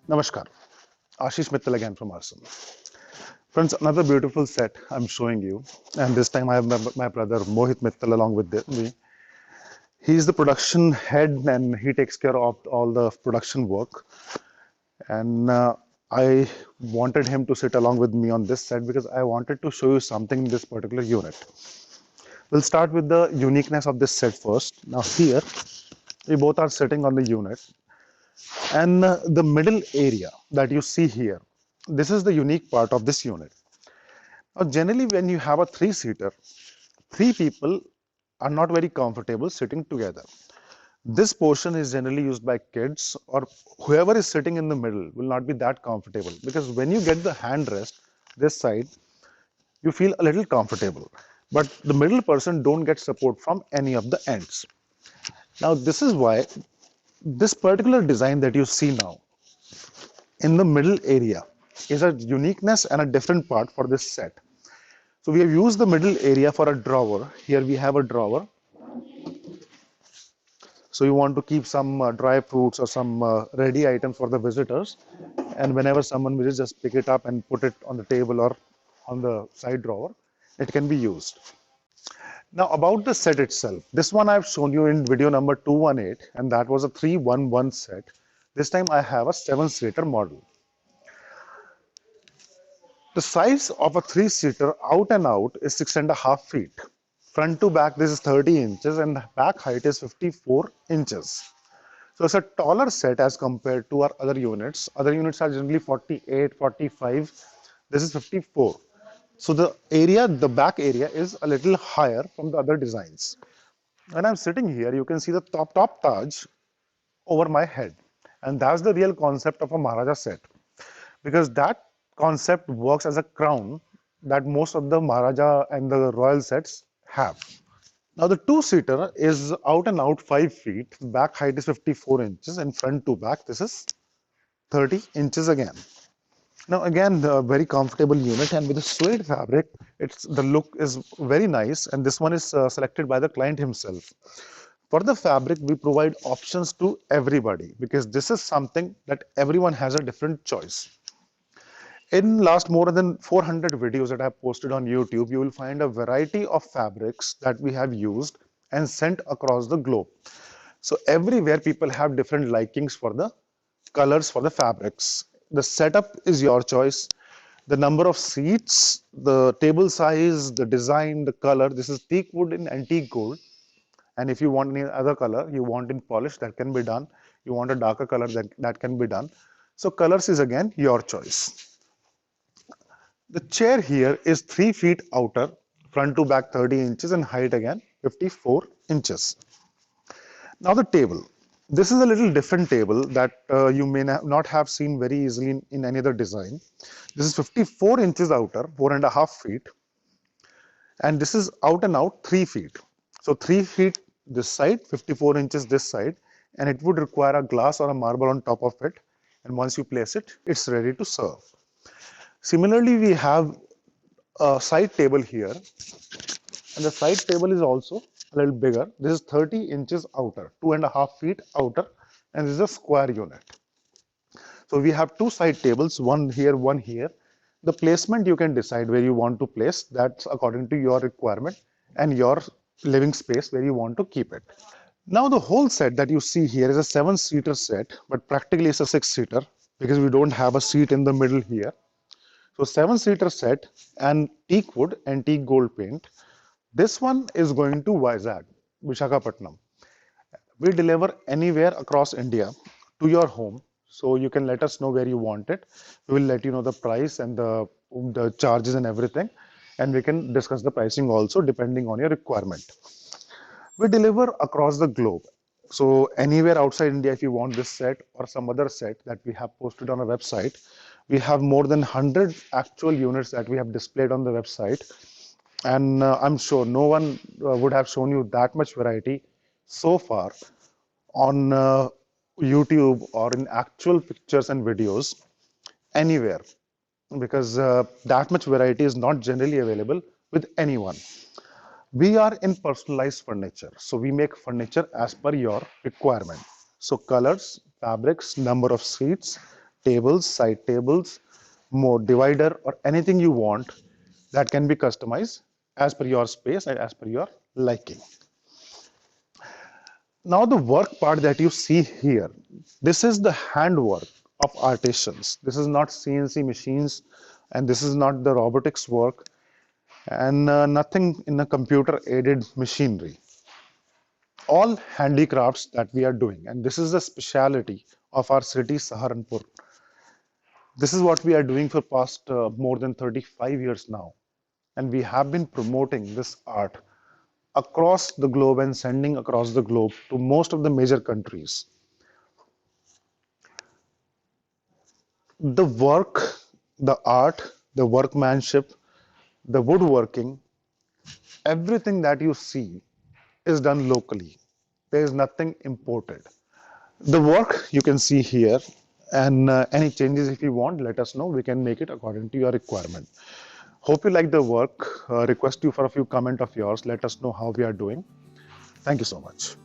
Namaskar, Ashish Mittal again from Arson. Friends, another beautiful set I'm showing you, and this time I have my brother Mohit Mittal along with me. He's the production head and he takes care of all the production work. And I wanted him to sit along with me on this set because I wanted to show you something in this particular unit. We'll start with the uniqueness of this set first. Now, here we both are sitting on the unit. And the middle area that you see here, this is the unique part of this unit. Now, generally, when you have a three-seater, three people are not very comfortable sitting together. This portion is generally used by kids or whoever is sitting in the middle will not be that comfortable because when you get the handrest this side, you feel a little comfortable. But the middle person don't get support from any of the ends. Now, this is why this particular design that you see now in the middle area is a uniqueness and a different part for this set. So we have used the middle area for a drawer. Here we have a drawer. So you want to keep some dry fruits or some ready items for the visitors. And whenever someone visits, just pick it up and put it on the table or on the side drawer. It can be used. Now about the set itself. This one I've shown you in video number 218 and that was a 311 set. This time I have a 7-seater model. The size of a three-seater out and out is 6.5 feet. Front to back, this is 30 inches and back height is 54 inches. So it's a taller set as compared to our other units. Other units are generally 48, 45. This is 54. So the area, the back area is a little higher from the other designs. When I'm sitting here, you can see the top Taj over my head. And that's the real concept of a Maharaja set. Because that concept works as a crown that most of the Maharaja and the royal sets have. Now the two-seater is out and out 5 feet, back height is 54 inches and front to back this is 30 inches again. Now again the very comfortable unit and with the suede fabric, the look is very nice and this one is selected by the client himself. For the fabric we provide options to everybody because this is something that everyone has a different choice. In last more than 400 videos that I have posted on YouTube, you will find a variety of fabrics that we have used and sent across the globe. So everywhere people have different likings for the colors for the fabrics. The setup is your choice. The number of seats, the table size, the design, the color. This is teak wood in antique gold. And if you want any other color, you want in polish, that can be done. You want a darker color, that can be done. So colors is again your choice. The chair here is 3 feet outer, front to back 30 inches and height again 54 inches. Now the table. This is a little different table that you may not have seen very easily in any other design. This is 54 inches outer, 4.5 feet. And this is out and out 3 feet. So 3 feet this side, 54 inches this side. And it would require a glass or a marble on top of it. And once you place it, it's ready to serve. Similarly, we have a side table here and the side table is also a little bigger. This is 30 inches outer, 2.5 feet outer and this is a square unit. So we have two side tables, one here, one here. The placement you can decide where you want to place, that's according to your requirement and your living space where you want to keep it. Now the whole set that you see here is a 7-seater set, but practically it's a 6-seater because we don't have a seat in the middle here. So 7-seater set and teak wood, antique gold paint. This one is going to Vizag, Visakhapatnam. We deliver anywhere across India to your home. So you can let us know where you want it. We will let you know the price and the charges and everything. And we can discuss the pricing also depending on your requirement. We deliver across the globe. So anywhere outside India, if you want this set or some other set that we have posted on our website, we have more than 100 actual units that we have displayed on the website. And I'm sure no one would have shown you that much variety so far on YouTube or in actual pictures and videos anywhere because that much variety is not generally available with anyone. We are in personalized furniture, so we make furniture as per your requirement. So colors, fabrics, number of seats, tables, side tables, more divider, or anything you want that can be customized as per your space and as per your liking. Now the work part that you see here, this is the handwork of artisans. This is not CNC machines, and this is not the robotics work, and nothing in a computer aided machinery. All handicrafts that we are doing, and this is the speciality of our city, Saharanpur. This is what we are doing for past more than 35 years now, and we have been promoting this art across the globe and sending across the globe to most of the major countries. The work, the art, the workmanship, the woodworking, everything that you see is done locally. There is nothing imported. The work you can see here, and any changes if you want, let us know. We can make it according to your requirement. Hope you like the work. Request you for a few comment of yours. Let us know how we are doing. Thank you so much.